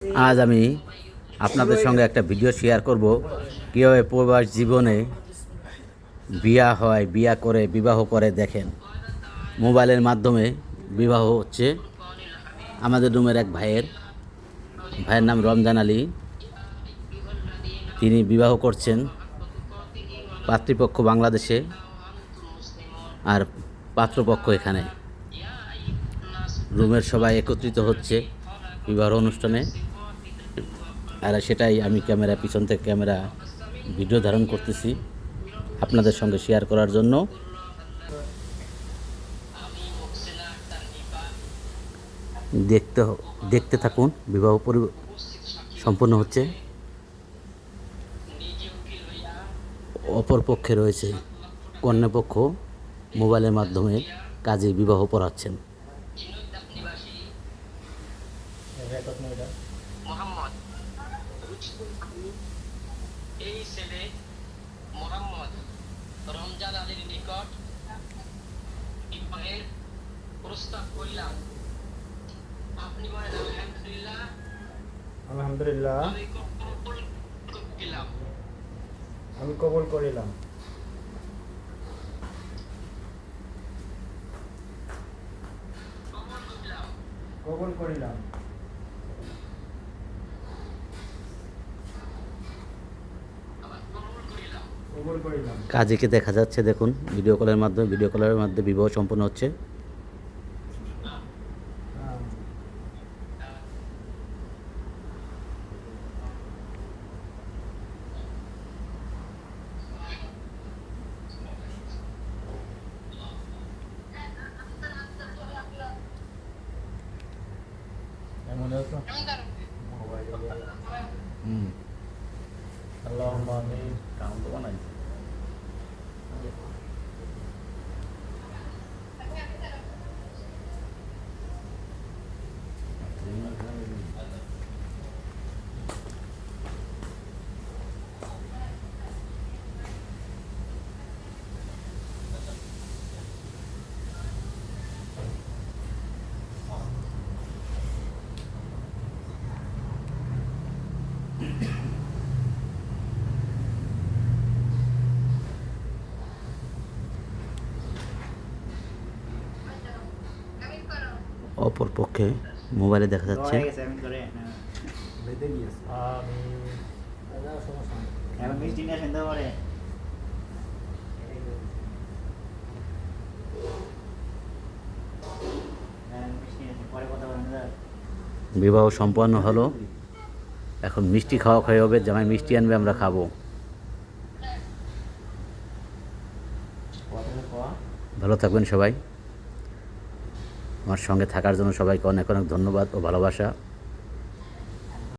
আজ আমি আপনাদের সঙ্গে একটা ভিডিও শেয়ার করব কীভাবে প্রবাস জীবনে বিবাহ করে দেখেন মোবাইলের মাধ্যমে বিবাহ হচ্ছে আমাদের রুমের এক ভাইয়ের নাম রমজান আলী। তিনি বিবাহ করছেন, পাত্রীপক্ষ বাংলাদেশে আর পাত্রপক্ষ এখানে। রুমের সবাই একত্রিত হচ্ছে বিবাহ অনুষ্ঠানে, আর সেটাই আমি পিছন থেকে ভিডিও ধারণ করতেছি আপনাদের সঙ্গে শেয়ার করার জন্য। দেখতে থাকুন। বিবাহ সম্পন্ন হচ্ছে। অপর পক্ষে রয়েছে কন্যাপক্ষ, মোবাইলের মাধ্যমে কাজে বিবাহ পড়াচ্ছেন। মোহাম্মদ এই ছেলে মোহাম্মদ রমজান আলীর নিকট বিবাহের প্রস্তাব করিলাম। আপনি বলেন আলহামদুলিল্লাহ। আলহামদুলিল্লাহ, আমি কবুল করিলাম। কবুল করিলাম। কাজীকে দেখা যাচ্ছে, দেখুন ভিডিও কলের মাধ্যমে বিবাহ সম্পন্ন হচ্ছে। আল্লাহুম্মা আমিন। অপর পক্ষে মোবাইলে দেখা যাচ্ছে। বিবাহ সম্পন্ন হলো, এখন মিষ্টি খাওয়া হবে। জামাই মিষ্টি আনবে, আমরা খাবো। ভালো থাকবেন সবাই। আমার সঙ্গে থাকার জন্য সবাইকে অনেক অনেক ধন্যবাদ ও ভালোবাসা।